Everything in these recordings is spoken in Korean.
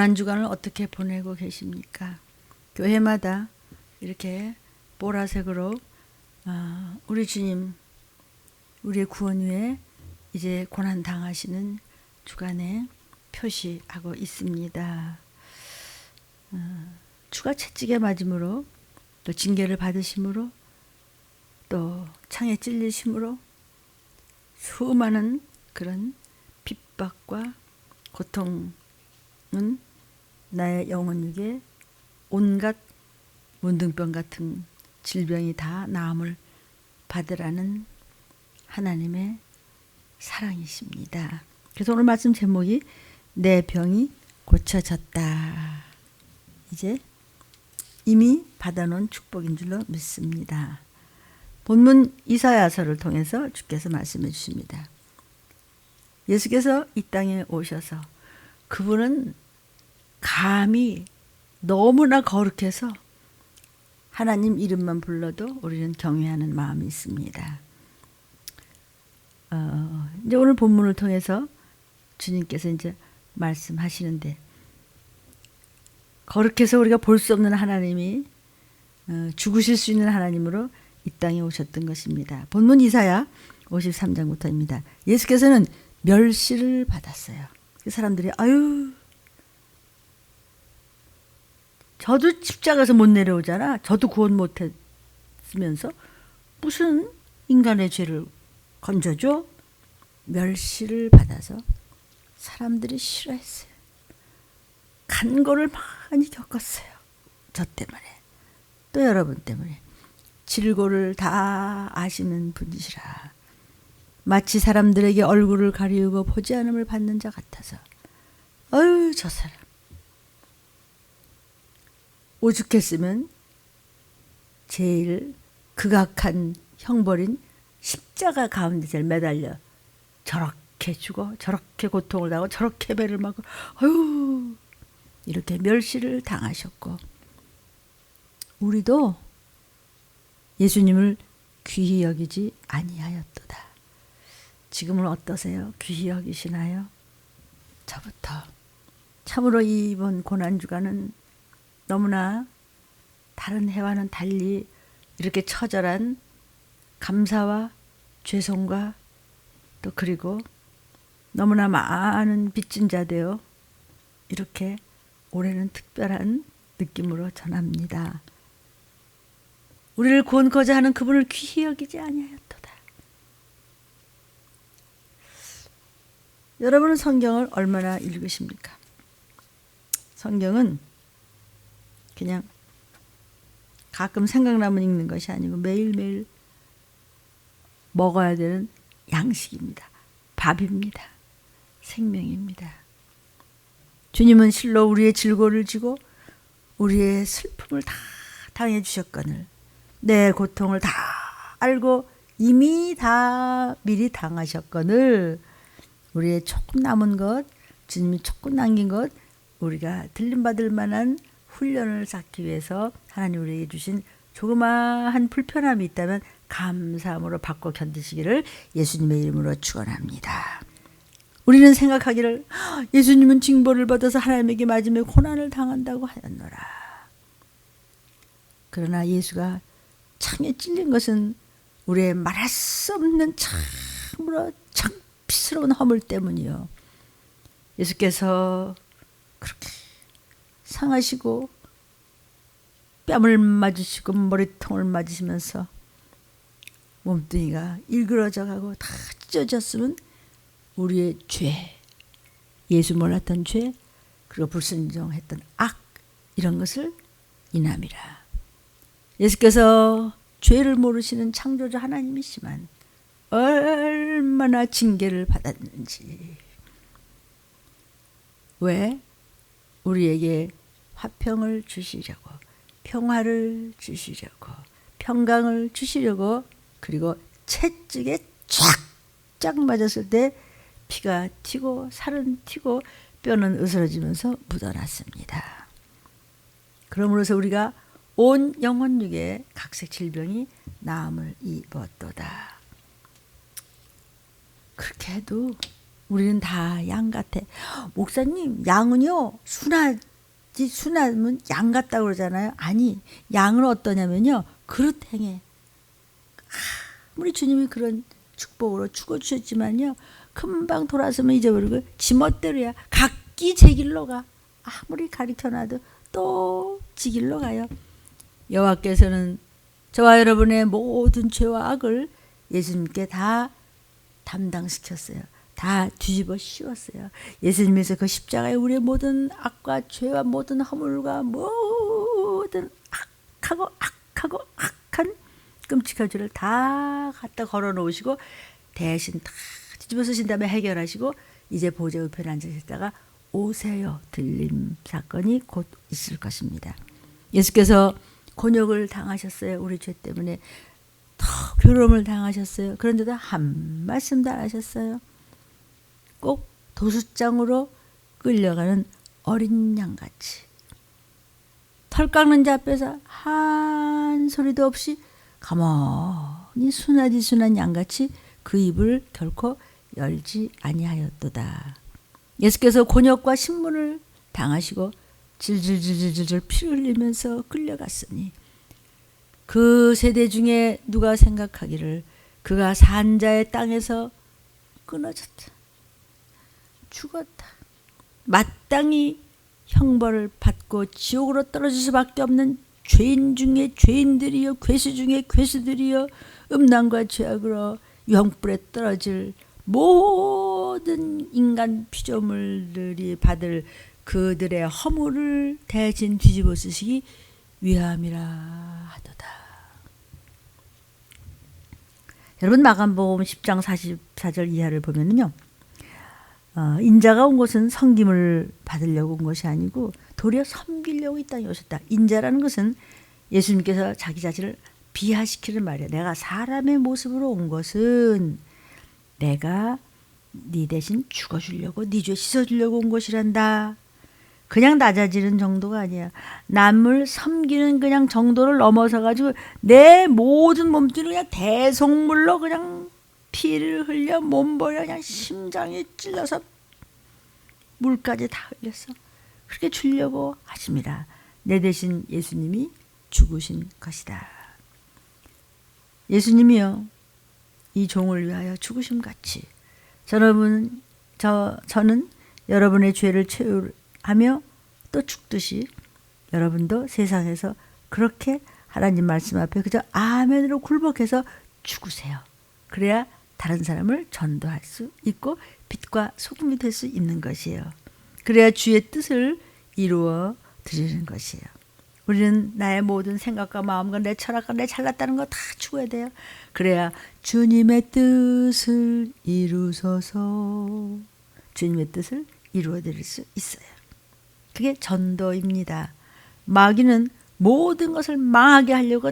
고난주간을 어떻게 보내고 계십니까? 교회마다 이렇게 보라색으로 우리 주님, 우리의 구원 후에 이제 고난 당하시는 주간에 표시하고 있습니다. 주가 채찍에 맞음으로, 또 징계를 받으심으로, 또 창에 찔리심으로 수많은 그런 핍박과 고통은 나의 영혼육에 온갖 문둥병 같은 질병이 다 나음을 받으라는 하나님의 사랑이십니다. 그래서 오늘 말씀 제목이 내 병이 고쳐졌다. 이제 이미 받아놓은 축복인 줄로 믿습니다. 본문 이사야서를 통해서 주께서 말씀해 주십니다. 예수께서 이 땅에 오셔서 그분은 감히 너무나 거룩해서 하나님 이름만 불러도 우리는 경외하는 마음이 있습니다. 이제 오늘 본문을 통해서 주님께서 이제 말씀하시는데, 거룩해서 우리가 볼 수 없는 하나님이 죽으실 수 있는 하나님으로 이 땅에 오셨던 것입니다. 본문 이사야 53장부터입니다. 예수께서는 멸시를 받았어요. 그 사람들이 아유, 저도 십자가에서 못 내려오잖아. 저도 구원 못했으면서 무슨 인간의 죄를 건져줘? 멸시를 받아서 사람들이 싫어했어요. 간고를 많이 겪었어요. 저 때문에, 또 여러분 때문에. 질고를 다 아시는 분이시라. 마치 사람들에게 얼굴을 가리우고 보지 않음을 받는 자 같아서 어휴, 저 사람 오죽했으면 제일 극악한 형벌인 십자가 가운데서 매달려 저렇게 죽어, 저렇게 고통을 당하고, 저렇게 배를 맞고, 어휴, 이렇게 멸시를 당하셨고, 우리도 예수님을 귀히 여기지 아니하였도다. 지금은 어떠세요? 귀히 여기시나요? 저부터. 참으로 이번 고난주간은 너무나 다른 해와는 달리 이렇게 처절한 감사와 죄송과 또 그리고 너무나 많은 빚진 자 되어 이렇게 올해는 특별한 느낌으로 전합니다. 우리를 구원코자 하는 그분을 귀히 여기지 아니하였도다. 여러분은 성경을 얼마나 읽으십니까? 성경은 그냥 가끔 생각나면 읽는 것이 아니고 매일매일 먹어야 되는 양식입니다. 밥입니다. 생명입니다. 주님은 실로 우리의 질고를 지고 우리의 슬픔을 다 당해 주셨거늘, 내 고통을 다 알고 이미 다 미리 당하셨거늘, 우리의 조금 남은 것, 주님이 조금 남긴 것, 우리가 들림받을 만한 훈련을 쌓기 위해서 하나님 우리에게 주신 조그마한 불편함이 있다면 감사함으로 받고 견디시기를 예수님의 이름으로 축원합니다. 우리는 생각하기를 예수님은 징벌을 받아서 하나님에게 맞으며 고난을 당한다고 하였노라. 그러나 예수가 창에 찔린 것은 우리의 말할 수 없는 참으로 창피스러운 허물 때문이요. 예수께서 그렇게 상하시고 뺨을 맞으시고 머리통을 맞으시면서 몸뚱이가 일그러져 가고 다 찢어졌으면 우리의 죄, 예수 몰랐던 죄, 그리고 불순종했던 악, 이런 것을 인함이라. 예수께서 죄를 모르시는 창조주 하나님이시만 얼마나 징계를 받았는지. 왜? 우리에게 화평을 주시려고, 평화를 주시려고, 평강을 주시려고, 그리고 채찍에 쫙쫙 맞았을 때 피가 튀고 살은 튀고 뼈는 으스러지면서 묻어났습니다. 그러므로서 우리가 온 영혼육에 각색 질병이 나음을 입었도다. 그렇게 해도 우리는 다 양 같아. 목사님, 양은요, 순하면 양 같다고 그러잖아요. 아니, 양은 어떠냐면요, 그릇 행해. 아무리 주님이 그런 축복으로 죽어주셨지만요, 금방 돌아서면 잊어버리고 지 멋대로야. 각기 제 길로 가. 아무리 가르쳐놔도 또 지 길로 가요. 여호와께서는 저와 여러분의 모든 죄와 악을 예수님께 다 담당시켰어요. 다 뒤집어 씌웠어요. 예수님께서 그 십자가에 우리의 모든 악과 죄와 모든 허물과 모든 악한 끔찍한 죄를 다 갖다 걸어 놓으시고 대신 다 뒤집어 쓰신 다음에 해결하시고 이제 보좌 우편에 앉으셨다가 오세요 들림 사건이 곧 있을 것입니다. 예수께서 곤욕을 당하셨어요. 우리 죄 때문에 더 괴로움을 당하셨어요. 그런데도 한 말씀도 안 하셨어요. 꼭 도수장으로 끌려가는 어린 양같이 털 깎는 자 앞에서 한 소리도 없이 가만히 순한 양같이 그 입을 결코 열지 아니하였도다. 예수께서 곤욕과 신문을 당하시고 질질질질질 피를 흘리면서 끌려갔으니 그 세대 중에 누가 생각하기를 그가 산자의 땅에서 끊어졌다. 죽었다. 마땅히 형벌을 받고 지옥으로 떨어질 수밖에 없는 죄인 중에 죄인들이여 괴수 중에 괴수들이여 음란과 죄악으로 유황불에 떨어질 모든 인간 피조물들이 받을 그들의 허물을 대신 뒤집어 쓰시기 위함이라 하도다. 여러분 마감복음 10장 44절 이하를 보면요. 인자가 온 것은 섬김을 받으려고 온 것이 아니고 도리어 섬기려고 이 땅에 오셨다. 인자라는 것은 예수님께서 자기 자신을 비하시키는 말이에요. 내가 사람의 모습으로 온 것은 내가 네 대신 죽어주려고 네 죄 씻어주려고 온 것이란다. 그냥 낮아지는 정도가 아니야. 남을 섬기는 그냥 정도를 넘어서 가지고 내 모든 몸뚱이를 그냥 대속물로 그냥 피를 흘려 몸버려 그냥 심장에 찔러서 물까지 다 흘렸어. 그렇게 주려고 하십니다. 내 대신 예수님이 죽으신 것이다. 예수님이요 이 종을 위하여 죽으심 같이 저는 여러분의 죄를 하며 또 죽듯이 여러분도 세상에서 그렇게 하나님 말씀 앞에 그저 아멘으로 굴복해서 죽으세요. 그래야 다른 사람을 전도할 수 있고 빛과 소금이 될 수 있는 것이에요. 그래야 주의 뜻을 이루어 드리는 것이에요. 우리는 나의 모든 생각과 마음과 내 철학과 내 잘났다는 거 다 죽어야 돼요. 그래야 주님의 뜻을 이루소서 주님의 뜻을 이루어 드릴 수 있어요. 그게 전도입니다. 마귀는 모든 것을 망하게 하려고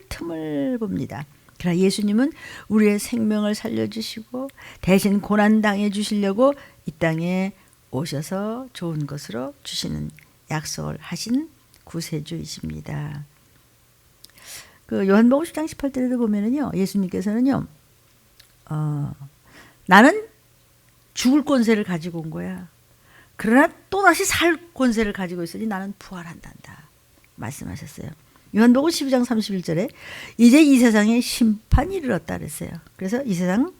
틈을 봅니다. 그러나 예수님은 우리의 생명을 살려주시고 대신 고난당해 주시려고 이 땅에 오셔서 좋은 것으로 주시는 약속을 하신 구세주이십니다. 그 요한복음 10장 18절에도 보면은요, 예수님께서는요, 나는 죽을 권세를 가지고 온 거야. 그러나 또다시 살 권세를 가지고 있으니 나는 부활한단다. 말씀하셨어요. 요한복음 12장 31절에 이제 이 세상에 심판이 이르렀다 그랬어요. 그래서 이 세상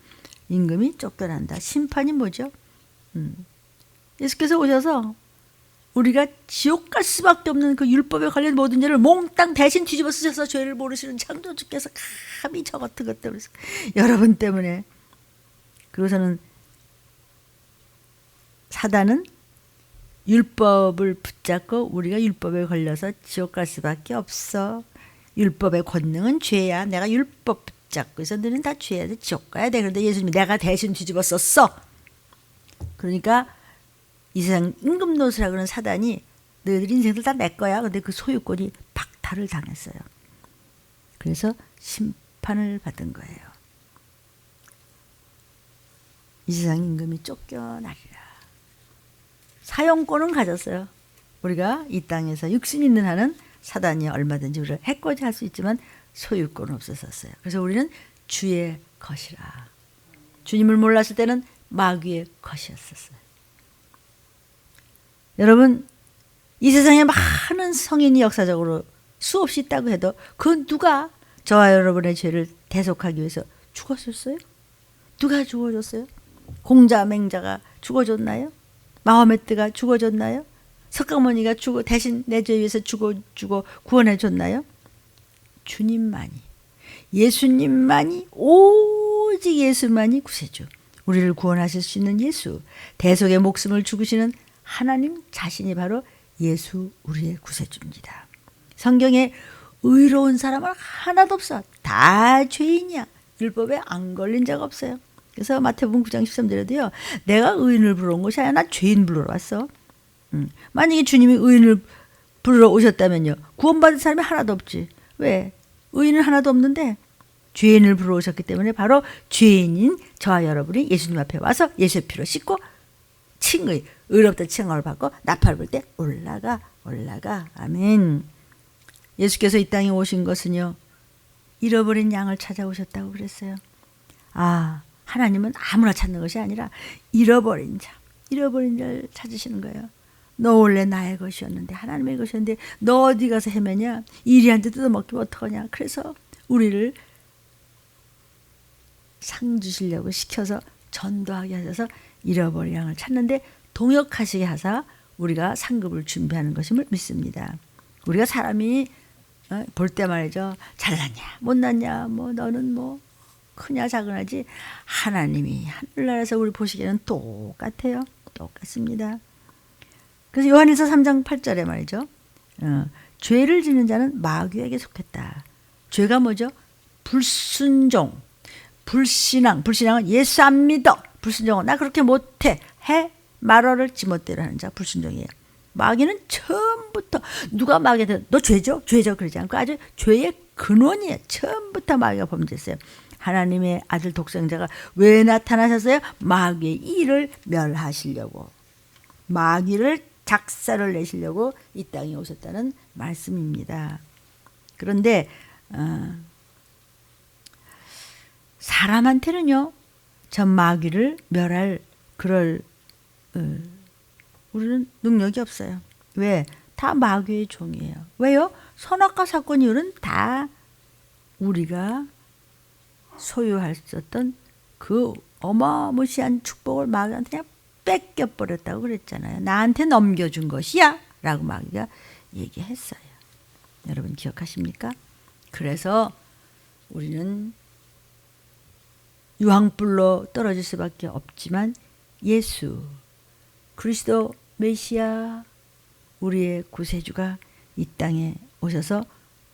임금이 쫓겨난다. 심판이 뭐죠? 예수께서 오셔서 우리가 지옥 갈 수밖에 없는 그 율법에 관련 모든 죄를 몽땅 대신 뒤집어 쓰셔서 죄를 모르시는 창조주께서 감히 저 같은 것 때문에 여러분 때문에 그러고서는 사단은 율법을 붙잡고 우리가 율법에 걸려서 지옥 갈 수밖에 없어. 율법의 권능은 죄야. 내가 율법 붙잡고 있어. 너는 다 죄야 돼. 지옥 가야 돼. 그런데 예수님이 내가 대신 뒤집어 썼어. 그러니까 이 세상 임금 노릇이라 그러는 사단이 너희들 인생들 다 내 거야. 그런데 그 소유권이 박탈을 당했어요. 그래서 심판을 받은 거예요. 이 세상 임금이 쫓겨나리라. 사용권은 가졌어요. 우리가 이 땅에서 육신 있는 한은 사단이 얼마든지 우리를 해코지 할 수 있지만 소유권은 없었어요. 그래서 우리는 주의 것이라. 주님을 몰랐을 때는 마귀의 것이었었어요. 여러분, 이 세상에 많은 성인이 역사적으로 수없이 있다고 해도 그 누가 저와 여러분의 죄를 대속하기 위해서 죽었었어요? 누가 죽어줬어요? 공자 맹자가 죽어줬나요? 마호메트가 죽어줬나요? 석가모니가 대신 내 죄 위해서 죽어 구원해 줬나요? 주님만이, 예수님만이, 오직 예수만이 구세주, 우리를 구원하실 수 있는 예수, 대속의 목숨을 죽으시는 하나님 자신이 바로 예수, 우리의 구세주입니다. 성경에 의로운 사람은 하나도 없어. 다 죄인이야. 율법에 안 걸린 자가 없어요. 그래서 마태복음 9장 13절에도요. 내가 의인을 부르러 온 것이 아니라 나 죄인 부르러 왔어. 만약에 주님이 의인을 부르러 오셨다면요. 구원받은 사람이 하나도 없지. 왜? 의인은 하나도 없는데 죄인을 부르러 오셨기 때문에 바로 죄인인 저와 여러분이 예수님 앞에 와서 예수의 피로 씻고 칭의, 의롭다 칭함을 받고 나팔 불 때 올라가. 아멘. 예수께서 이 땅에 오신 것은요. 잃어버린 양을 찾아오셨다고 그랬어요. 하나님은 아무나 찾는 것이 아니라 잃어버린 자를 찾으시는 거예요. 너 원래 나의 것이었는데, 하나님의 것이었는데 너 어디 가서 헤매냐? 이리한테 뜯어먹기면 어떡하냐? 그래서 우리를 상 주시려고 시켜서 전도하게 하셔서 잃어버린 양을 찾는데 동역하시게 하사 우리가 상급을 준비하는 것임을 믿습니다. 우리가 사람이 볼 때 말이죠. 잘났냐 못났냐 뭐 너는 뭐 크냐 작으냐지 하나님이 하늘나라에서 우리 보시기에는 똑같아요. 똑같습니다. 그래서 요한일서 3장 8절에 말이죠. 죄를 짓는 자는 마귀에게 속했다. 죄가 뭐죠? 불순종, 불신앙은 예수 안 믿어. 불순종은 나 그렇게 못해. 말어를 지멋대로 하는 자 불순종이에요. 마귀는 처음부터 누가 마귀한테 너 죄죠? 그러지 않고 아주 죄의 근원이에요. 처음부터 마귀가 범죄했어요. 하나님의 아들 독생자가 왜 나타나셨어요? 마귀의 일을 멸하시려고. 마귀를 작사를 내시려고 이 땅에 오셨다는 말씀입니다. 그런데 사람한테는요. 전 마귀를 멸할 그럴 우리는 능력이 없어요. 왜? 다 마귀의 종이에요. 왜요? 선악과 사건 이유는 다 우리가 소유했었던 그 어마무시한 축복을 마귀한테 그냥 뺏겨버렸다고 그랬잖아요. 나한테 넘겨준 것이야 라고 마귀가 얘기했어요. 여러분 기억하십니까? 그래서 우리는 유황불로 떨어질 수밖에 없지만 예수 그리스도 메시아 우리의 구세주가 이 땅에 오셔서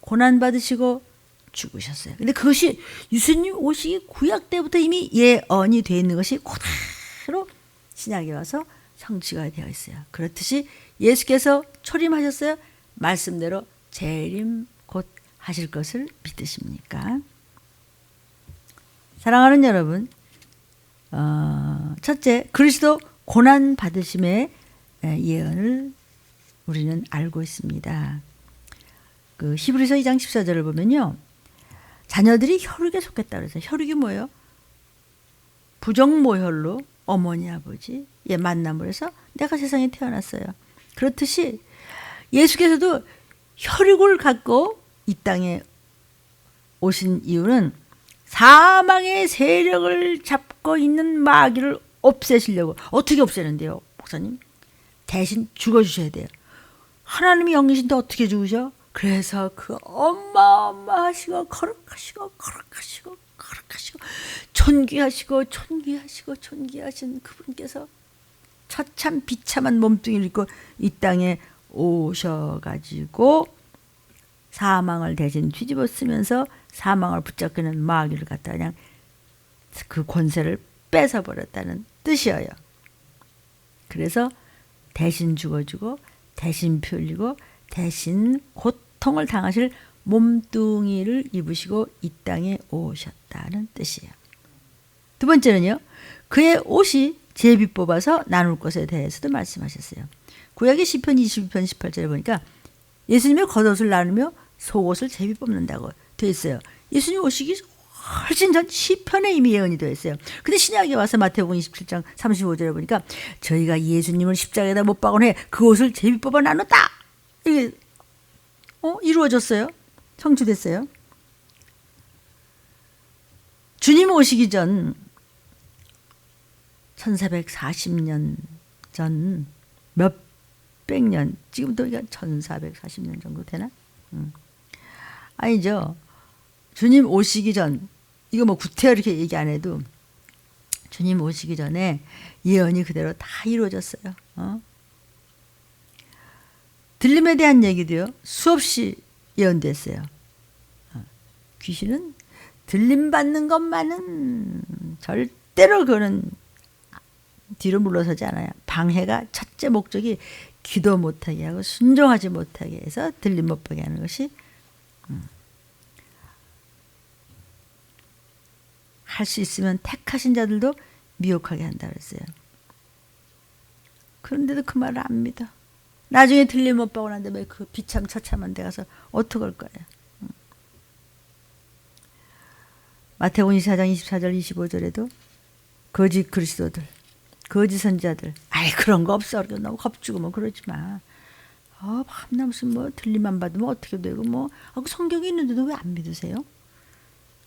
고난받으시고 죽으셨어요. 근데 그것이 예수님 오시기 구약 때부터 이미 예언이 되어 있는 것이 그대로 신약에 와서 성취가 되어 있어요. 그렇듯이 예수께서 초림하셨어요. 말씀대로 재림 곧 하실 것을 믿으십니까? 사랑하는 여러분, 첫째 그리스도 고난 받으심의 예언을 우리는 알고 있습니다. 그 히브리서 2장 14절을 보면요. 자녀들이 혈육에 속했다 그래서 혈육이 뭐예요? 부정모혈로 어머니 아버지 만남을 해서 내가 세상에 태어났어요. 그렇듯이 예수께서도 혈육을 갖고 이 땅에 오신 이유는 사망의 세력을 잡고 있는 마귀를 없애시려고. 어떻게 없애는데요, 목사님? 대신 죽어주셔야 돼요. 하나님이 영이신데 어떻게 죽으셔? 그래서 그 어마어마하시고 거룩하시고 존귀하신 그분께서 처참 비참한 몸뚱이를 입고 이 땅에 오셔가지고 사망을 대신 뒤집어 쓰면서 사망을 붙잡기는 마귀를 갖다 그냥 그 권세를 뺏어버렸다는 뜻이에요. 그래서 대신 죽어주고 대신 피 흘리고 대신 고통을 당하실 몸뚱이를 입으시고 이 땅에 오셨다는 뜻이에요. 두 번째는요. 그의 옷이 제비 뽑아서 나눌 것에 대해서도 말씀하셨어요. 구약의 시편 22편 18절에 보니까 예수님의 겉옷을 나누며 속옷을 제비 뽑는다고 되어 있어요. 예수님 오시기 훨씬 전 시편에 이미 예언이 되어 있어요. 근데 신약에 와서 마태복음 27장 35절에 보니까 저희가 예수님을 십자가에다 못 박은 후에 그 옷을 제비뽑아 나눴다. 이게 이루어졌어요. 성취됐어요. 주님 오시기 전 1440년 전 몇백 년, 지금도 1440년 정도 되나? 아니죠. 주님 오시기 전, 이거 뭐 구태여 이렇게 얘기 안 해도 주님 오시기 전에 예언이 그대로 다 이루어졌어요. 들림에 대한 얘기도요, 수없이 예언됐어요. 귀신은 들림 받는 것만은 절대로 그는 뒤로 물러서지 않아요. 방해가 첫째 목적이 기도 못하게 하고 순종하지 못하게 해서 들림 못 보게 하는 것이 할 수 있으면 택하신 자들도 미혹하게 한다 그랬어요. 그런데도 그 말을 안 믿어. 나중에 들림 못 보고 난 다음에 그 비참 처참한 데 가서 어떡할 거예요. 마태복음 24장 24절 25절에도 거짓 그리스도들, 거짓 선자들, 아이 그런 거 없어. 너무 겁주고 뭐 그러지 마. 밤낮 무슨 뭐 들림만 받으면 어떻게 되고 뭐 하고 성경이 있는데도 왜 안 믿으세요?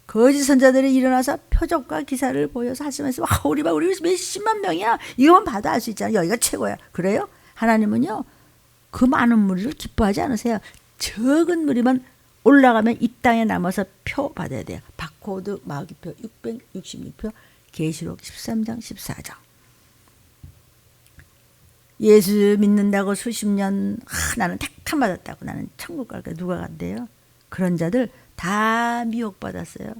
거짓 선자들이 일어나서 표적과 기사를 보여서 하시면서 우리 몇십만 명이야. 이거만 봐도 알 수 있잖아. 여기가 최고야. 그래요? 하나님은요. 그 많은 무리를 기뻐하지 않으세요. 적은 무리만 올라가면 이 땅에 남아서 표 받아야 돼요. 바코드 마귀표 666표 계시록 13장 14장. 예수 믿는다고 수십 년 나는 택함 받았다고 나는 천국 갈 거야. 누가 간대요? 그런 자들 다 미혹받았어요.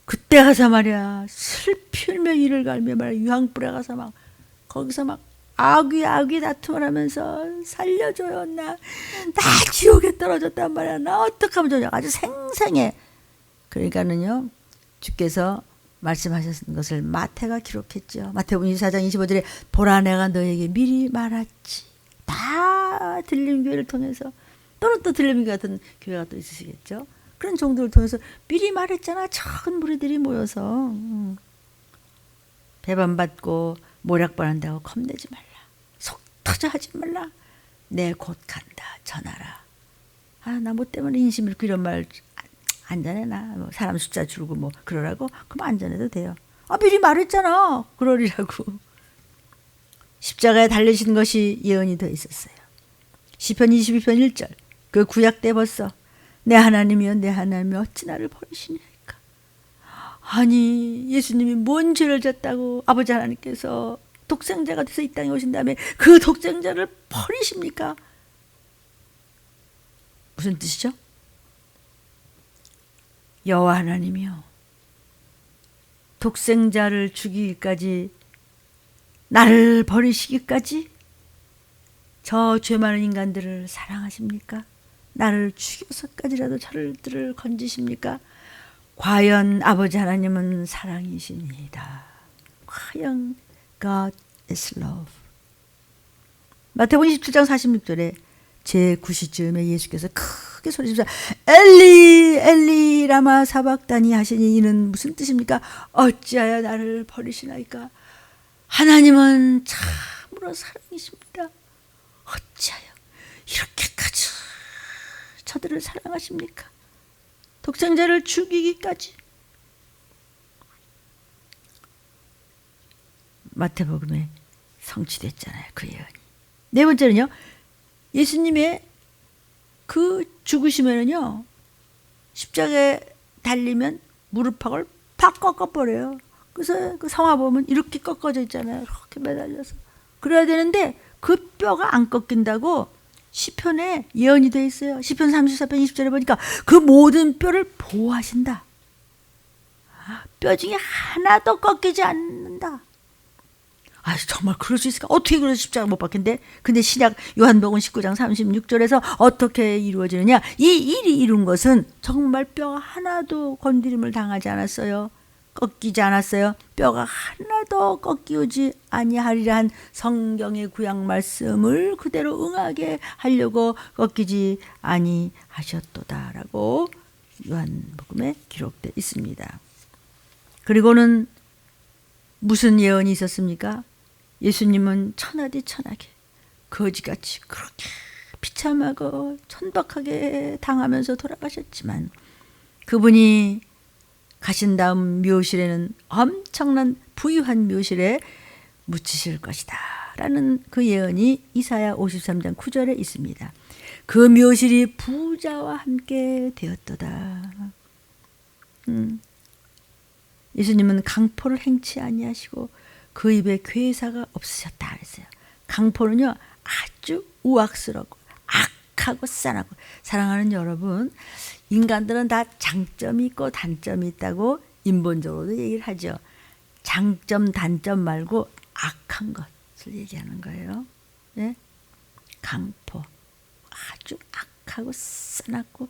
그때 가서 말이야 슬피며 이를 갈며 말이야 유황불에 가서 막 거기서 막 아귀 다툼을 하면서 살려줘요. 나 지옥에 떨어졌단 말이야. 나 어떡하면 좋냐. 아주 생생해. 그러니까는요 주께서 말씀하셨던 것을 마태가 기록했죠. 마태복음 24장 25절에 보라 내가 너에게 미리 말했지. 다 들림교회를 통해서 또는 또 들림교회 같은 교회가 또 있으시겠죠. 그런 종들을 통해서 미리 말했잖아. 적은 무리들이 모여서 배반받고 모략반한다고 겁내지 말라. 속 터져 하지 말라. 내 곧 간다. 전하라. 나 뭐 때문에 인심 잃고 이런 말 안 전해. 나 뭐 사람 숫자 줄고 뭐 그러라고? 그럼 안 전해도 돼요. 미리 말했잖아. 그러리라고. 십자가에 달리신 것이 예언이 돼 있었어요. 시편 22편 1절. 그 구약 때 벌써 내 하나님이여 내 하나님이 어찌 나를 버리시냐니까. 아니 예수님이 뭔 죄를 졌다고 아버지 하나님께서 독생자가 돼서 이 땅에 오신 다음에 그 독생자를 버리십니까? 무슨 뜻이죠? 여호와 하나님이요 독생자를 죽이기까지 나를 버리시기까지 저 죄 많은 인간들을 사랑하십니까? 나를 죽여서까지라도 저들을 건지십니까? 과연 아버지 하나님은 사랑이십니다. 과연 God is love. 마태복음 27장 46절에 제9시쯤에 예수께서 크게 소리치면서 엘리 엘리 라마 사박다니 하시니 이는 무슨 뜻입니까? 어찌하여 나를 버리시나이까? 하나님은 참으로 사랑이십니다. 어찌하여 이렇게까지 저들을 사랑하십니까? 독생자를 죽이기까지. 마태복음에 성취됐잖아요. 그 예언이. 네 번째는요. 예수님의 그 죽으시면은요. 십자가에 달리면 무릎팍을 팍 꺾어버려요. 그래서 그 성화 보면 이렇게 꺾어져 있잖아요. 이렇게 매달려서. 그래야 되는데 그 뼈가 안 꺾인다고 시편에 예언이 되어 있어요. 시편 34편 20절에 보니까 그 모든 뼈를 보호하신다. 뼈 중에 하나도 꺾이지 않는다. 정말 그럴 수 있을까? 어떻게 그래서 십자가 못 박힌데? 근데 신약 요한복음 19장 36절에서 어떻게 이루어지느냐? 이 일이 이룬 것은 정말 뼈가 하나도 건드림을 당하지 않았어요. 꺾이지 않았어요. 뼈가 하나도 꺾이지 아니하리라 한 성경의 구약 말씀을 그대로 응하게 하려고 꺾이지 아니하셨도다라고 요한복음에 기록되어 있습니다. 그리고는 무슨 예언이 있었습니까? 예수님은 천하디 천하게 거지같이 그렇게 비참하고 천박하게 당하면서 돌아가셨지만 그분이 가신 다음 묘실에는 엄청난 부유한 묘실에 묻히실 것이다 라는 그 예언이 이사야 53장 9절에 있습니다. 그 묘실이 부자와 함께 되었도다. 예수님은 강포를 행치 아니하시고 그 입에 괴사가 없으셨다 그랬어요. 강포는요 아주 우악스럽고 악하고 싸나고. 사랑하는 여러분, 인간들은 다 장점이 있고 단점이 있다고 인본적으로도 얘기를 하죠. 장점 단점 말고 악한 것을 얘기하는 거예요. 네? 강포 아주 악하고 싸납고.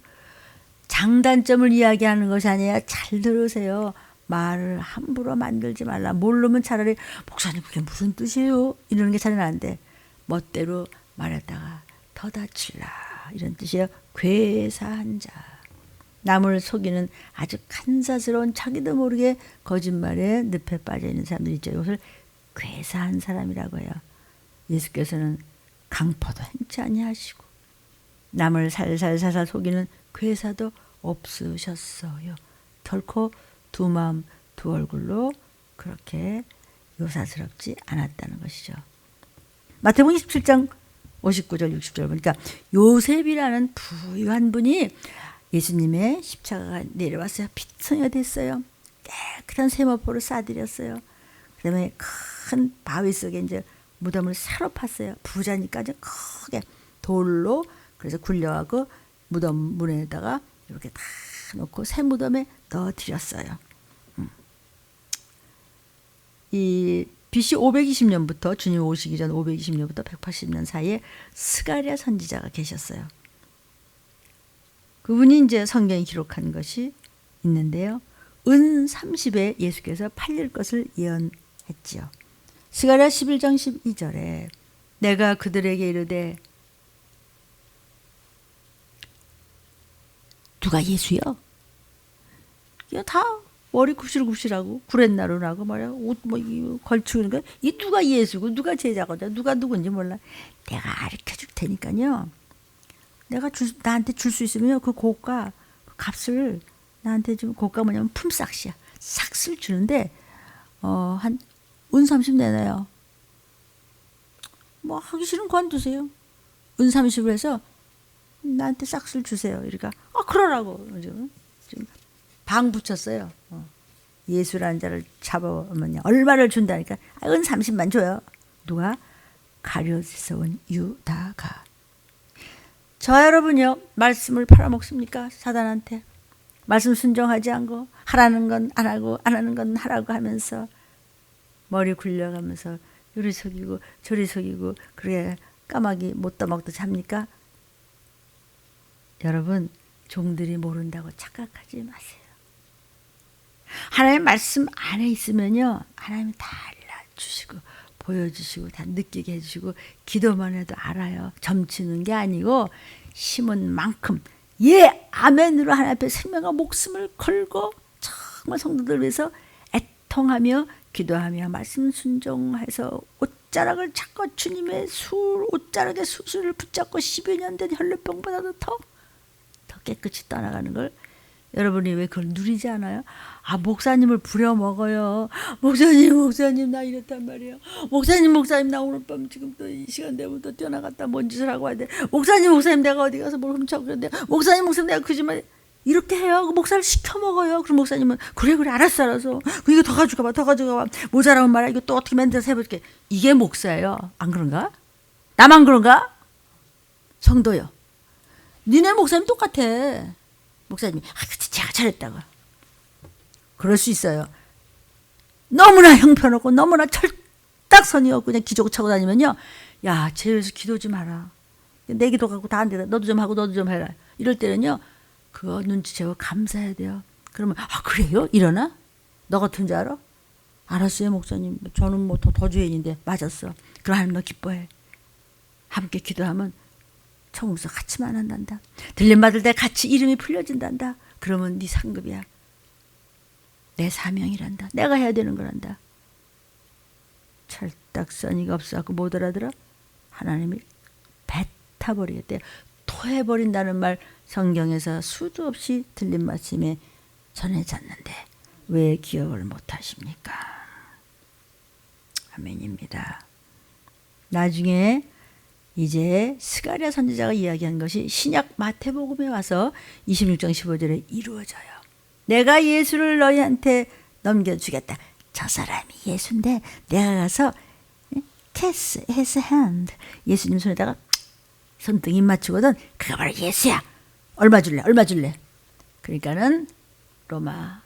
장단점을 이야기하는 것이 아니라 잘 들으세요. 말을 함부로 만들지 말라. 모르면 차라리 목사님 그게 무슨 뜻이에요? 이러는 게 차라리 나은데 멋대로 말했다가 더 다칠라 이런 뜻이에요. 괴사한 자. 남을 속이는 아주 간사스러운 자기도 모르게 거짓말에 늪에 빠져 있는 사람들 있죠. 이것을 괴사한 사람이라고 해요. 예수께서는 강포도 행치 아니하시고 남을 살살살살 속이는 괴사도 없으셨어요. 결코 두 마음 두 얼굴로 그렇게 요사스럽지 않았다는 것이죠. 마태복음 27장 59절 60절 보니까 요셉이라는 부유한 분이 예수님의 십자가가 내려왔어요. 피성이 됐어요. 깨끗한 세마포를 싸드렸어요. 그 다음에 큰 바위 속에 이제 무덤을 새로 팠어요. 부자니까 이제 크게 돌로 그래서 굴려하고 무덤 문에다가 이렇게 다 놓고 새 무덤에 넣어드렸어요. 이 BC 520년부터 주님 오시기 전 520년부터 180년 사이에 스가랴 선지자가 계셨어요. 그분이 이제 성경에 기록한 것이 있는데요. 은 30에 예수께서 팔릴 것을 예언했지요. 스가랴 11장 12절에 내가 그들에게 이르되 누가 예수요? 이거 다 머리 굽실굽실하고 구렛나루라고 말이야. 옷 뭐 걸치는 거. 이 누가 예수고 누가 제자거든. 누가 누군지 몰라. 내가 가르쳐 줄 테니까요. 내가 나한테 줄 수 있으면 그 고가 그 값을 나한테 좀 고가 뭐냐면 품삯이야. 삭스를 주는데 한 은 30 내놔요. 뭐 하기 싫으면 관두세요. 은 30을 해서 나한테 삭스를 주세요. 이러니까 그러라고 지금 방 붙였어요. 예수라는 자를 잡아오면 얼마를 준다니까. 은 30만 줘요. 누가? 가룟에서 온 유다가. 저 여러분요 말씀을 팔아먹습니까? 사단한테. 말씀 순종하지 않고 하라는 건 안 하고 안 하는 건 하라고 하면서 머리 굴려가면서 이리 속이고 저리 속이고 그래 까마귀 못 떠먹도 잡니까? 여러분 종들이 모른다고 착각하지 마세요. 하나님 말씀 안에 있으면요 하나님이 다 알려주시고 보여주시고 다 느끼게 해주시고 기도만 해도 알아요. 점치는 게 아니고 심은 만큼 예 아멘으로 하나님 앞에 생명과 목숨을 걸고 정말 성도들 위해서 애통하며 기도하며 말씀 순종해서 옷자락을 찾고 주님의 옷자락의 수술을 붙잡고 10여 년 된 혈루병보다도 더 깨끗이 떠나가는 걸 여러분이 왜 그걸 누리지 않아요? 목사님을 부려먹어요. 목사님 나 이랬단 말이에요. 목사님 나 오늘 밤 지금 또 이 시간 되면 또 뛰어나갔다 뭔 짓을 하고 와야 돼. 목사님 내가 어디 가서 뭘 훔쳐고 그랬는데 목사님 내가 거짓말 이렇게 해요. 그 목사를 시켜먹어요. 그럼 목사님은 그래 알았어. 이거 더 가져가봐. 모자라면 말이야. 이거 또 어떻게 만들어서 해볼게. 이게 목사예요. 안 그런가? 나만 그런가? 성도요. 니네 목사님 똑같아. 목사님이 제가 잘했다고. 그럴 수 있어요. 너무나 형편없고 너무나 철딱선이 없고 그냥 기저귀 차고 다니면요. 야, 제에서 기도 좀 하라. 내 기도 갖고 다 안 되다. 너도 좀 하고 너도 좀 해라. 이럴 때는요. 그거 눈치채고 감사해야 돼요. 그러면 그래요? 이러나? 너 같은 줄 알아? 알았어요 목사님. 저는 뭐 더 죄인인데 맞았어. 그럼 하나님 너 기뻐해. 함께 기도하면 천국에서 같이 만난단다. 들림 받을 때 같이 이름이 풀려진단다. 그러면 네 상급이야. 내 사명이란다. 내가 해야 되는 거란다. 철딱서니가 없어갖고 못 알아들어? 하나님이 뱉어버리겠대요. 토해버린다는 말 성경에서 수도 없이 들린 말씀에 전해졌는데 왜 기억을 못하십니까? 아멘입니다. 나중에 이제 스가랴 선지자가 이야기한 것이 신약 마태복음에 와서 26장 15절에 이루어져요. 내가 예수를 너희한테 넘겨주겠다. 저 사람이 예수인데 내가 가서 kiss his hand, 예수님 손에다가 손등 입 맞추거든. 그가 바로 예수야. 얼마 줄래? 얼마 줄래? 그러니까는 로마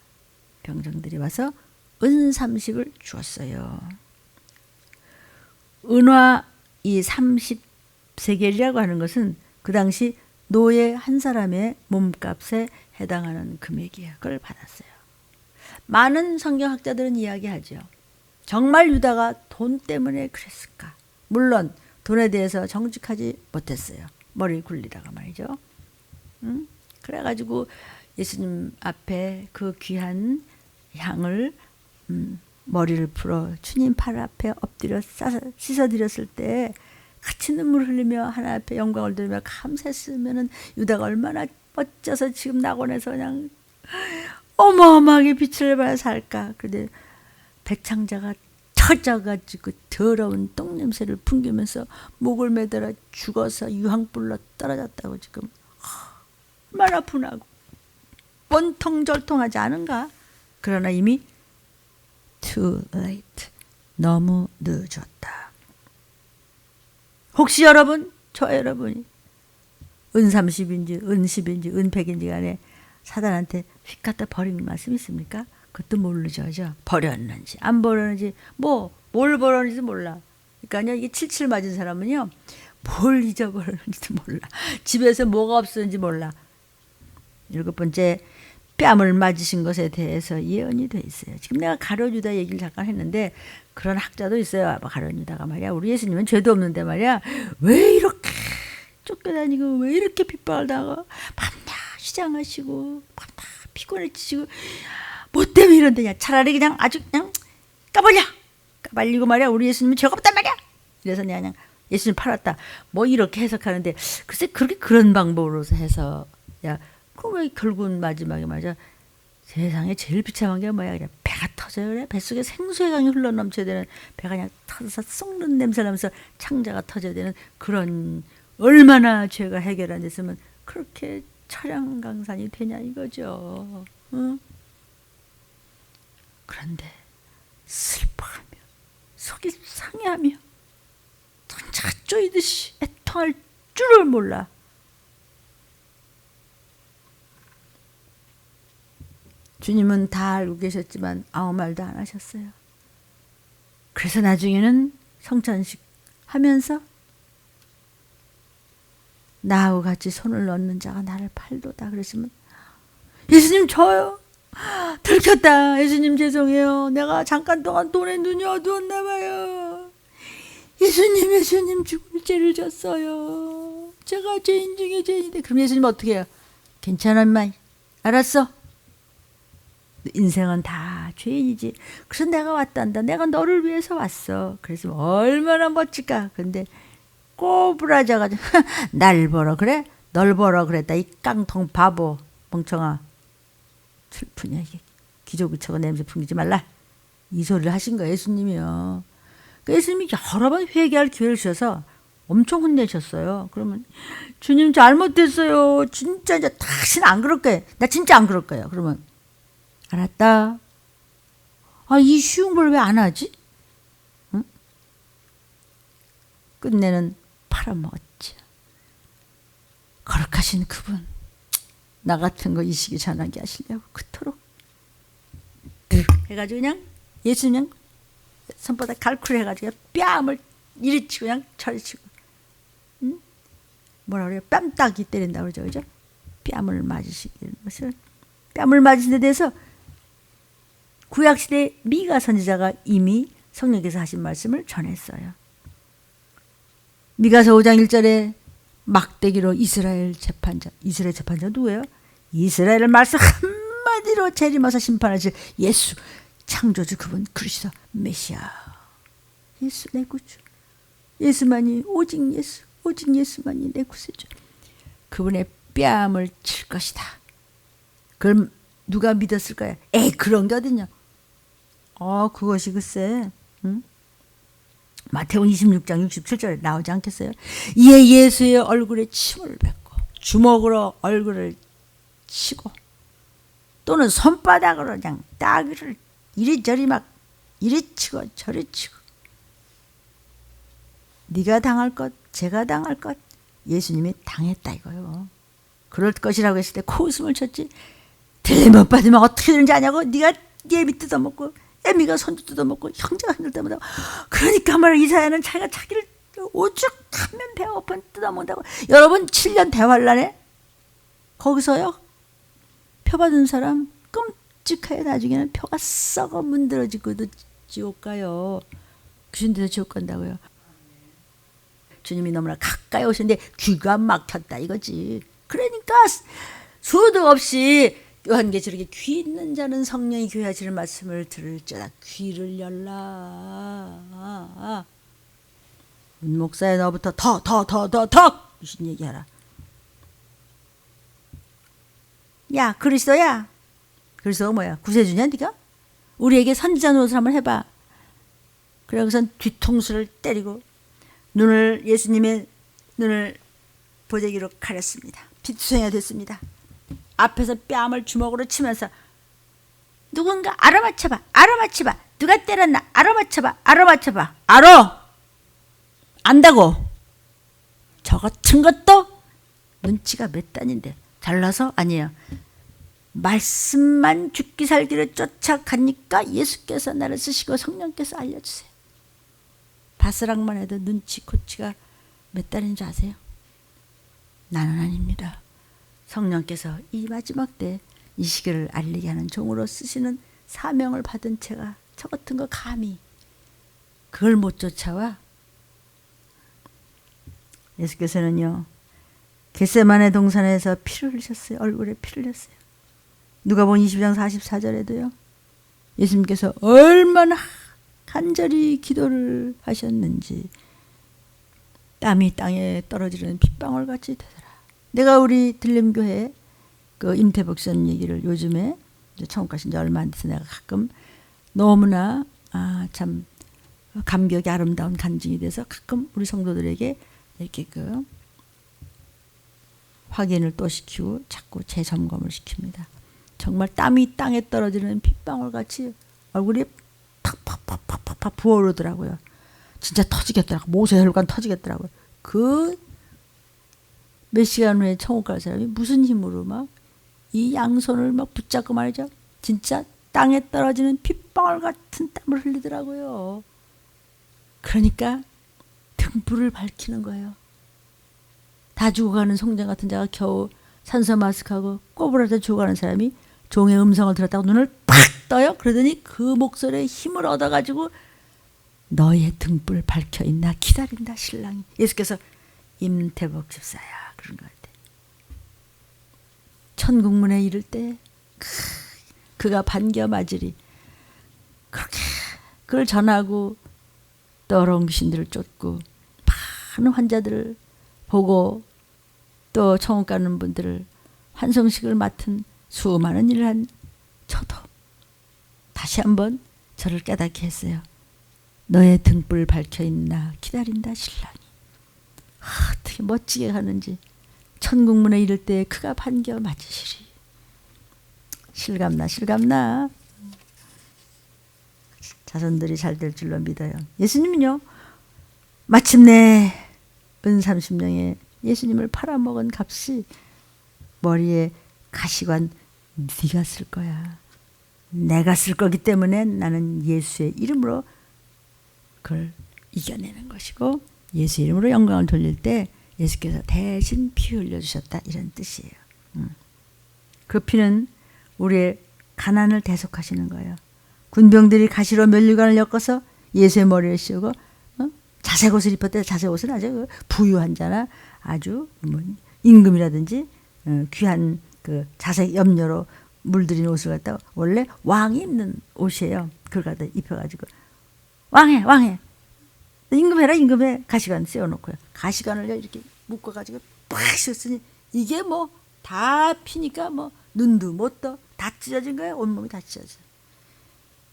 병정들이 와서 은 30을 주었어요. 은화 이 30세겔이라고 하는 것은 그 당시 노예 한 사람의 몸값에 해당하는 금액이에요. 그걸 받았어요. 많은 성경학자들은 이야기하죠. 정말 유다가 돈 때문에 그랬을까? 물론 돈에 대해서 정직하지 못했어요. 머리 굴리다가 말이죠. 그래가지고 예수님 앞에 그 귀한 향을 머리를 풀어 주님 팔 앞에 엎드려 씻어드렸을 때 같이 눈물 흘리며 하나님 앞에 영광을 돌리며 감사했으면은 유다가 얼마나 멋져서 지금 낙원에서 그냥 어마어마하게 빛을 발하 살까. 그런데 백창자가 터져가지고 더러운 똥냄새를 풍기면서 목을 매달아 죽어서 유황불로 떨어졌다고 지금 얼마나 분하고 원통절통하지 않은가. 그러나 이미 too late, 너무 늦었다. 혹시 여러분, 저 여러분이 은 30인지 은 10인지 은 100인지 간에 사단한테 휙 갖다 버린 말씀 있습니까? 그것도 모르죠. 버렸는지 안 버렸는지 뭘 버렸는지 몰라. 그러니까요, 이게 77 맞은 사람은요 뭘 잊어버렸는지도 몰라. 집에서 뭐가 없었는지 몰라. 7번째, 뺨을 맞으신 것에 대해서 예언이 돼 있어요. 지금 내가 가룟유다 얘기를 잠깐 했는데 그런 학자도 있어요. 가룟유다가 말이야, 우리 예수님은 죄도 없는데 말이야 왜 이렇게 쫓겨다니고 왜 이렇게 핍박을 당하고 밤낮 시장하시고 밤낮 피곤해지시고 뭐 때문에 이런데냐. 차라리 그냥 아주 그냥 까발리고 말이야 우리 예수님은 죄가 없단 말이야. 그래서 내가 그냥 예수님 팔았다 뭐 이렇게 해석하는데 글쎄 그렇게 그런 방법으로서 해서 야 그 왜 결국은 마지막에 맞아 세상에 제일 비참한 게 뭐야. 그냥 배가 터져요. 그래 뱃속에 생수의 강이 흘러넘쳐야 되는 배가 그냥 터져서 썩는 냄새 나면서 창자가 터져야 되는 그런 얼마나 죄가 해결 안 됐으면 그렇게 철양강산이 되냐 이거죠. 응? 그런데 슬퍼하며 속이 상해하며 창자가 쪼이듯이 애통할 줄을 몰라. 주님은 다 알고 계셨지만 아무 말도 안 하셨어요. 그래서 나중에는 성찬식 하면서 나하고 같이 손을 넣는 자가 나를 팔도다 그랬으면 예수님 저요. 들켰다. 예수님 죄송해요. 내가 잠깐 동안 돈에 눈이 어두웠나 봐요. 예수님 죽을 죄를 졌어요. 제가 죄인 중에 죄인인데. 그럼 예수님 어떻게 해요? 괜찮아 인마. 알았어. 인생은 다 죄인이지. 그래서 내가 왔단다. 내가 너를 위해서 왔어. 그래서 얼마나 멋질까. 근데 꼬부라져가 날 보러 그래? 널 보러 그랬다. 이 깡통 바보 멍청아. 슬프냐 이게. 기저귀차고 냄새 풍기지 말라. 이 소리를 하신 거예요 예수님이요. 그러니까 예수님이 여러 번 회개할 기회를 주셔서 엄청 혼내셨어요. 그러면 주님 잘못됐어요. 진짜 이제 다시는 안 그럴 거예요. 나 진짜 안 그럴 거예요. 그러면 알았다. 아, 이 쉬운 걸 왜 안 하지? 응? 끝내는 팔아먹었죠. 거룩하신 그분, 나 같은 거 이 시기 전하게 하시려고 그토록 해가지고 그냥 예수 그냥 손바닥 갈쿨 해가지고 뺨을 이리 치고 그냥 철치고, 응? 뭐라 그래요? 뺨따기 때린다고 그러죠, 그죠? 뺨을 맞으시는 것을 뺨을 맞은 데 대해서 구약시대 미가 선지자가 이미 성령께서 하신 말씀을 전했어요. 미가서 5장 1절에 막대기로 이스라엘 재판자 누구예요? 이스라엘을 말씀 한마디로 재림하사 심판하실 예수 창조주 그분 그리스도 메시아. 예수 내 구주. 예수만이 오직 예수. 오직 예수만이 내 구세주. 그분의 뺨을 칠 것이다. 그럼 누가 믿었을까요? 에이 그런 게 어딨냐. 그것이 글쎄 마태복음 26장 67절에 나오지 않겠어요? 이에 예수의 얼굴에 침을 뱉고 주먹으로 얼굴을 치고 또는 손바닥으로 그냥 따귀를 이리저리 막 이리 치고 저리 치고 네가 당할 것 제가 당할 것 예수님이 당했다 이거요. 그럴 것이라고 했을 때 코웃음을 쳤지. 들못 받으면 어떻게 되는지 아냐고. 네가 애미 뜯어먹고 애미가 손도 뜯어먹고 형제가 손도 뜯어먹고. 그러니까 말이야 이사야는 자기가 자기를 오죽하면 배고픈 뜯어먹는다고. 여러분 7년 대환란에 거기서요 표 받은 사람 끔찍해. 나중에는 표가 썩어 문드러지고도 지옥 가요. 귀신들도 지옥 간다고요. 주님이 너무나 가까이 오셨는데 귀가 막혔다 이거지. 그러니까 수도 없이 요한계시록에 귀 있는 자는 성령이 교회하시는 말씀을 들을지어다. 귀를 열라. 목사야 너부터 더 무슨 얘기하라. 야 그리스도야. 그리스도가 뭐야? 구세주냐 네가? 우리에게 선지자 노릇을 한번 해봐. 그러고선 뒤통수를 때리고 예수님의 눈을 보재기로 가렸습니다. 피투성이가 됐습니다. 앞에서 뺨을 주먹으로 치면서 누군가 알아맞혀봐. 누가 때렸나 알아맞혀봐. 알아. 안다고. 저 같은 것도 눈치가 몇 단인데 잘나서 아니에요. 말씀만 죽기 살기를 쫓아가니까 예수께서 나를 쓰시고 성령께서 알려주세요. 바스락만 해도 눈치 코치가 몇 달인 줄 아세요? 나는 아닙니다. 성령께서 이 마지막 때 이 시기를 알리게 하는 종으로 쓰시는 사명을 받은 제가 저 같은 거 감히 그걸 못 쫓아와. 예수께서는요 겟세마네 동산에서 피를 흘리셨어요. 얼굴에 피를 흘렸어요. 누가복음 20장 44절에도요 예수님께서 얼마나 간절히 기도를 하셨는지 땀이 땅에 떨어지는 빗방울같이 되더라. 내가 우리 들림교회 그 임태복선 얘기를 요즘에 천국 가신 지 얼마 안 돼서 내가 가끔 너무나 참 감격이 아름다운 간증이 돼서 가끔 우리 성도들에게 이렇게 그 확인을 또 시키고 자꾸 재점검을 시킵니다. 정말 땀이 땅에 떨어지는 빗방울같이 얼굴이 팍팍 부어오르더라고요. 진짜 터지겠더라고요. 모세혈관 터지겠더라고요. 그 몇 시간 후에 천국 갈 사람이 무슨 힘으로 막 이 양손을 막 붙잡고 말이죠. 진짜 땅에 떨어지는 빗방울 같은 땀을 흘리더라고요. 그러니까 등불을 밝히는 거예요. 다 죽어가는 송장 같은 자가 겨우 산소 마스크하고 꼬부라져 죽어가는 사람이 종의 음성을 들었다고 눈을 팍 떠요. 그러더니 그 목소리에 힘을 얻어가지고 너의 등불 밝혀있나 기다린다 신랑이. 예수께서 임태복 집사야 그런 것 같아. 천국문에 이를 때 그가 반겨 맞으리. 그렇게 그걸 전하고 더러운 귀신들을 쫓고 많은 환자들을 보고 또 천국 가는 분들을 환송식을 맡은 수많은 일을 한 저도 다시 한번 저를 깨닫게 했어요. 너의 등불 밝혀있나 기다린다 신랑이. 어떻게 멋지게 가는지. 천국문에 이를 때 그가 반겨 맞으시리. 실감나. 자손들이 잘 될 줄로 믿어요. 예수님은요 마침내 은 30냥에 예수님을 팔아먹은 값이 머리에 가시관 네가 쓸 거야. 내가 쓸 거기 때문에 나는 예수의 이름으로 그걸 이겨내는 것이고 예수 이름으로 영광을 돌릴 때 예수께서 대신 피 흘려주셨다 이런 뜻이에요. 그 피는 우리의 가난을 대속하시는 거예요. 군병들이 가시로 면류관을 엮어서 예수의 머리에 씌우고 자색 옷을 입었대. 자색 옷은 아주 부유한 자나 아주 뭐 임금이라든지 귀한 그 자색 염료로 물들인 옷을 갖다가 원래 왕이 입는 옷이에요. 그걸 갖다 입혀가지고 왕해 왕해 임금해라 임금해 가시관 씌워놓고요. 가시관을 이렇게 묶어가지고 팍 씌웠으니 이게 뭐 다 피니까 뭐 눈도 못 떠 다 찢어진 거예요. 온몸이 다 찢어져.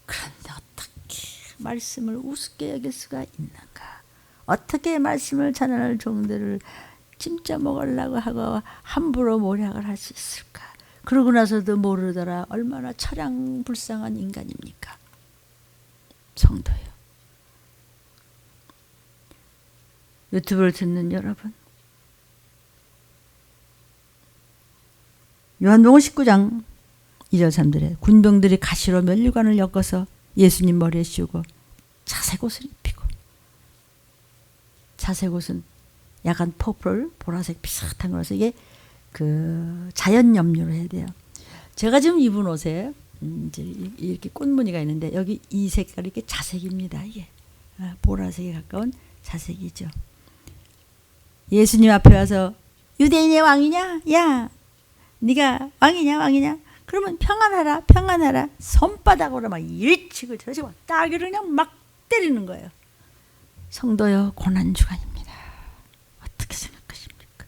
그런데 어떻게 말씀을 우습게 여길 수가 있는가? 어떻게 말씀을 전하는 종들을 찜짜 먹으려고 하고 함부로 모략을 할 수 있을까? 그러고 나서도 모르더라. 얼마나 처량불쌍한 인간입니까? 성도요. 유튜브를 듣는 여러분, 요한복음 19장 2절 3절에 군병들이 가시로 면류관을 엮어서 예수님 머리에 씌우고 자색옷을 입히고, 자색옷은 약간 퍼플 보라색 비슷한 거라서 이게 그 자연 염료로 해야 돼요. 제가 지금 입은 옷에 이제 이렇게 꽃무늬가 있는데 여기 이 색깔이 이렇게 자색입니다. 이게 보라색에 가까운 자색이죠. 예수님 앞에 와서 유대인의 왕이냐? 야, 네가 왕이냐 왕이냐? 그러면 평안하라 평안하라 손바닥으로 막 일치고 저러고 따귀를 그냥 막 때리는 거예요. 성도여, 고난주간입니다. 어떻게 생각하십니까?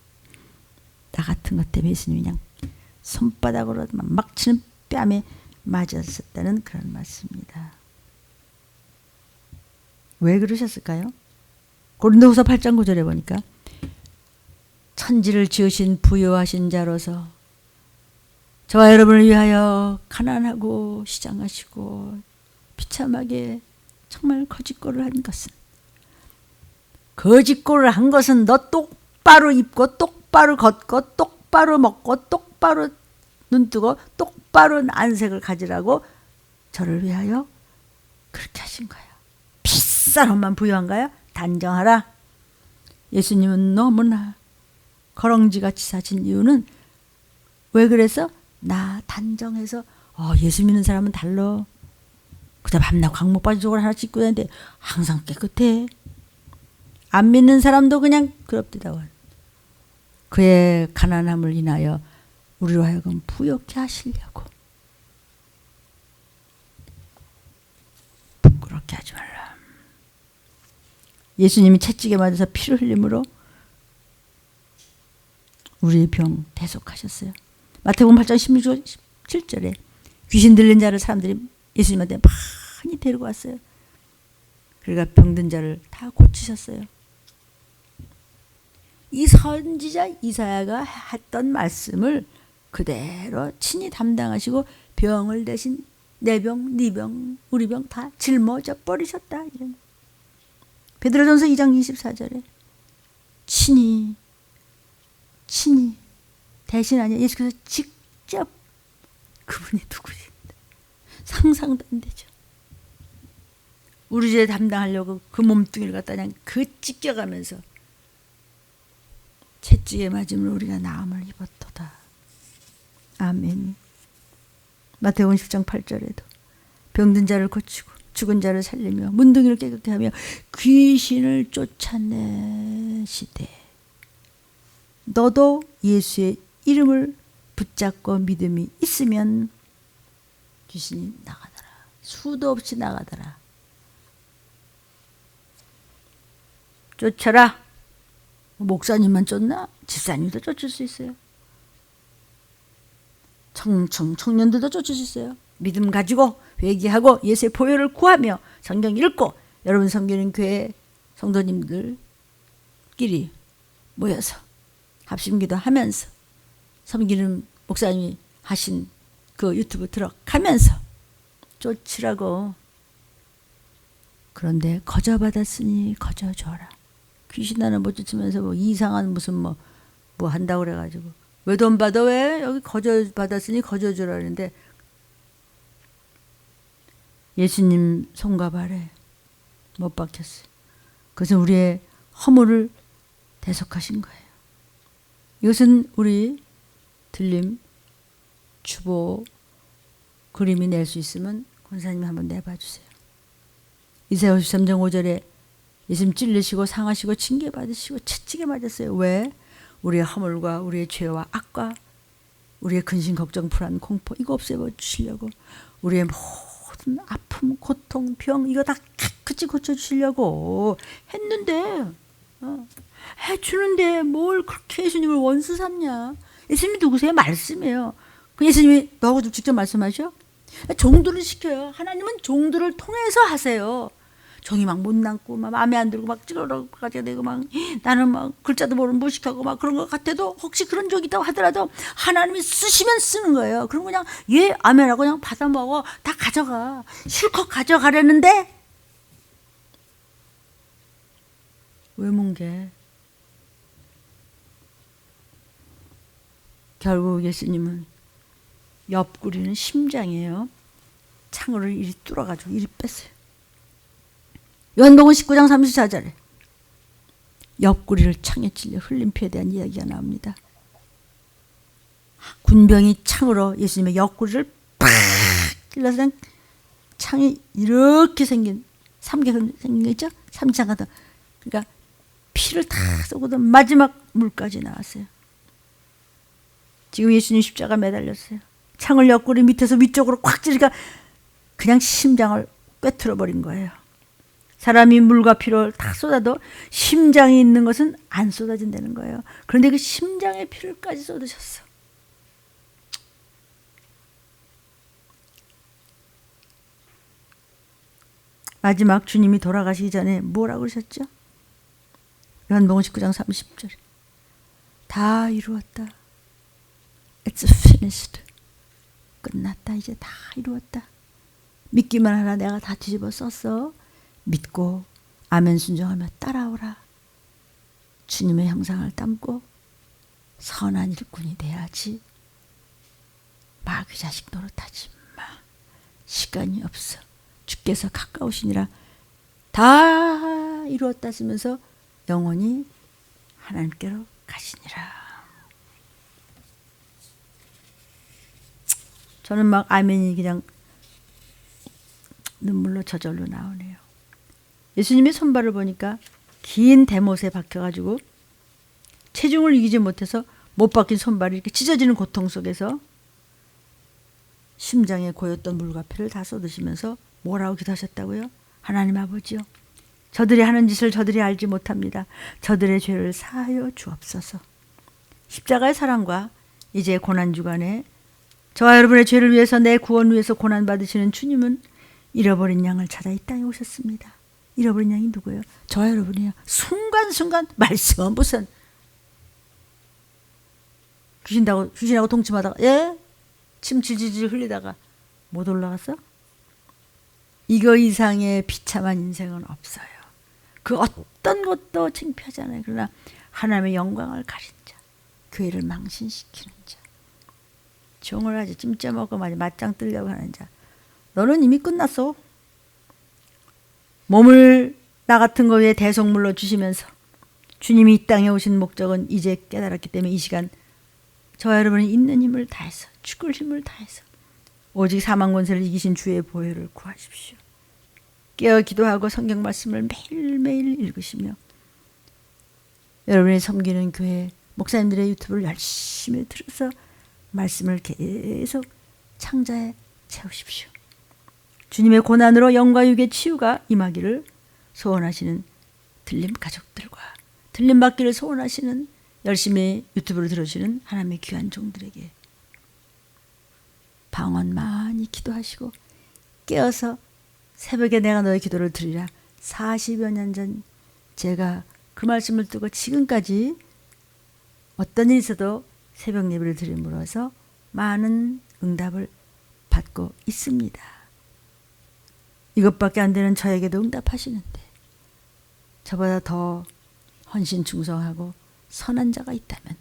나 같은 것 때문에 예수님이 그냥 손바닥으로 막 치는 뺨에 맞았었다는 그런 말씀입니다. 왜 그러셨을까요? 고린도후서 8장 9절에 보니까 천지를 지으신 부요하신 자로서 저와 여러분을 위하여 가난하고 시장하시고 비참하게 정말 거짓골을 한 것은, 거짓골을 한 것은 너 똑바로 입고 똑바로 걷고 똑바로 먹고 똑바로 눈 뜨고 똑바로 안색을 가지라고 저를 위하여 그렇게 하신 거예요. 비싼 옷만 부여한가요? 단정하라. 예수님은 너무나 거렁지같이 사신 이유는 왜 그래서? 나 단정해서 예수 믿는 사람은 달라. 그냥 밤낮 광목바지 저걸 하나 입고 다니는데 항상 깨끗해. 안 믿는 사람도 그냥 그럽디다. 그의 가난함을 인하여 우리로 하여금 부욕해 하시려고. 부끄럽게 하지 말라. 예수님이 채찍에 맞아서 피를 흘림으로 우리의 병 대속하셨어요. 마태복음 8장 16절에 귀신 들린 자를 사람들이 예수님한테 많이 데리고 왔어요. 그러니까 병든 자를 다 고치셨어요. 이 선지자 이사야가 했던 말씀을 그대로 친히 담당하시고 병을 대신 내 병, 네 병, 우리 병 다 짊어져 버리셨다. 이런. 베드로전서 2장 24절에 친히 대신 아니야. 예수께서 직접, 그분이 누구신데 상상도 안 되죠. 우리 죄 담당하려고 그 몸뚱이를 갖다 그냥 찢겨가면서 채찍에 맞으면 우리가 나음을 입었도다. 아멘. 마태복음 10장 8절에도 병든 자를 고치고 죽은 자를 살리며 문둥이를 깨끗게 하며 귀신을 쫓아내시되, 너도 예수의 이름을 붙잡고 믿음이 있으면 귀신이 나가더라. 수도 없이 나가더라. 쫓아라. 목사님만 쫓나? 집사님도 쫓을 수 있어요. 청년들도 쫓을 수 있어요. 믿음 가지고 회개하고 예수의 보혈을 구하며 성경 읽고 여러분 섬기는 교회 성도님들끼리 모여서 합심기도 하면서 섬기는 목사님이 하신 그 유튜브 들어가면서 쫓으라고. 그런데 거저받았으니 거저줘라. 귀신 하나 못 쫓으면서 뭐 이상한 무슨 뭐 한다고 그래가지고 왜 돈 받아? 왜? 여기 거저받았으니 거저줘라 하는데 예수님 손과 발에 못 박혔어요. 그래서 우리의 허물을 대속하신 거예요. 이것은 우리 들림 주보 그림이 낼 수 있으면 권사님이 한번 내봐 주세요. 이사야 53장 5절에 예수님 찔리시고 상하시고 징계받으시고 채찍에 맞았어요. 왜? 우리의 허물과 우리의 죄와 악과 우리의 근심, 걱정, 불안, 공포 이거 없애버 주시려고, 우리의 모든 아픔, 고통, 병 이거 다 깨끗이 고쳐주시려고 했는데 해주는데 뭘 그렇게 예수님을 원수 삼냐. 예수님이 누구세요? 말씀이에요. 그 예수님이 너하고 좀 직접 말씀하셔? 종들을 시켜요. 하나님은 종들을 통해서 하세요. 종이 막 못 남고 막 마음에 안 들고 막 찌르러가지고 되고 막 나는 막 글자도 모르는 무식하고 막 그런 것 같아도 혹시 그런 적이 있다고 하더라도 하나님이 쓰시면 쓰는 거예요. 그럼 그냥 예 아멘하고 그냥 받아 먹어. 다 가져가. 실컷 가져가려는데 왜 뭉개? 결국 예수님은 옆구리는 심장이에요. 창으로 이리 뚫어가지고 이리 뺐어요. 요한복음 19장 34절에 옆구리를 창에 찔려 흘린 피에 대한 이야기가 나옵니다. 군병이 창으로 예수님의 옆구리를 팍 찔러서 창이 이렇게 생긴 삼개 생긴 거 있죠? 삼창 같은. 그러니까 피를 다 쏘고도 마지막 물까지 나왔어요. 지금 예수님 십자가 매달렸어요. 창을 옆구리 밑에서 위쪽으로 콱 찌르니까 그냥 심장을 꿰뚫어 버린 거예요. 사람이 물과 피를 다 쏟아도 심장이 있는 것은 안 쏟아진다는 거예요. 그런데 그 심장의 피를까지 쏟으셨어. 마지막 주님이 돌아가시기 전에 뭐라고 그러셨죠? 요한복음 19장 30절. 다 이루었다. It's finished. 끝났다. 이제 다 이루었다. 믿기만 하라. 내가 다 뒤집어 썼어. 믿고 아멘 순종하며 따라오라. 주님의 형상을 담고 선한 일꾼이 돼야지. 마귀 자식 노릇하지 마. 시간이 없어. 주께서 가까우시니라. 다 이루었다 쓰면서 영원히 하나님께로 가시니라. 저는 막 아멘이 그냥 눈물로 저절로 나오네요. 예수님의 손발을 보니까 긴 대못에 박혀가지고 체중을 이기지 못해서 못 박힌 손발이 이렇게 찢어지는 고통 속에서 심장에 고였던 물과 피를 다 쏟으시면서 뭐라고 기도하셨다고요? 하나님 아버지요, 저들이 하는 짓을 저들이 알지 못합니다. 저들의 죄를 사하여 주옵소서. 십자가의 사랑과 이제 고난주간에 저와 여러분의 죄를 위해서, 내 구원 위해서 고난받으시는 주님은 잃어버린 양을 찾아 이 땅에 오셨습니다. 잃어버린 양이 누구예요? 저와 여러분이에요. 순간순간 말씀은 무슨 귀신하고 동침하다가 침 질질 흘리다가 못 올라갔어? 이거 이상의 비참한 인생은 없어요. 그 어떤 것도 창피하지 않아요. 그러나 하나님의 영광을 가린 자, 교회를 망신시키는 자, 종을 아주 찜쪄먹고 맞짱 뜨려고 하는 자, 너는 이미 끝났어. 몸을 나 같은 거 위에 대속물로 주시면서 주님이 이 땅에 오신 목적은 이제 깨달았기 때문에 이 시간 저와 여러분이 있는 힘을 다해서, 죽을 힘을 다해서 오직 사망 권세를 이기신 주의 보혈을 구하십시오. 깨어 기도하고 성경 말씀을 매일매일 읽으시며 여러분이 섬기는 교회 목사님들의 유튜브를 열심히 들어서 말씀을 계속 창자에 채우십시오. 주님의 고난으로 영과 육의 치유가 임하기를 소원하시는 들림 가족들과 들림 받기를 소원하시는 열심히 유튜브를 들으시는 하나님의 귀한 종들에게 방언 많이 기도하시고 깨어서 새벽에 내가 너의 기도를 들으라. 40여 년 전 제가 그 말씀을 두고 지금까지 어떤 일이 있어도 새벽 예배를 드림으로써 많은 응답을 받고 있습니다. 이것밖에 안 되는 저에게도 응답하시는데 저보다 더 헌신 충성하고 선한 자가 있다면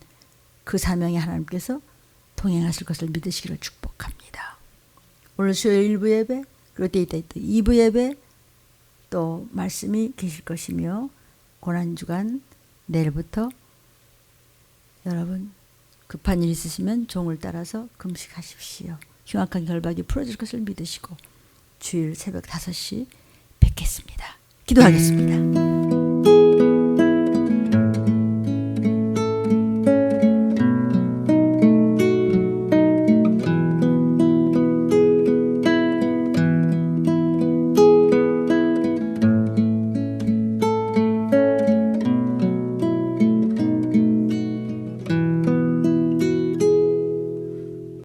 그 사명에 하나님께서 동행하실 것을 믿으시기를 축복합니다. 오늘 수요일 1부 예배, 그리고 이따 2부 예배 또 말씀이 계실 것이며 고난주간 내일부터 여러분 급한 일 있으시면 종을 따라서 금식하십시오. 흉악한 결박이 풀어질 것을 믿으시고 주일 새벽 5시 뵙겠습니다. 기도하겠습니다.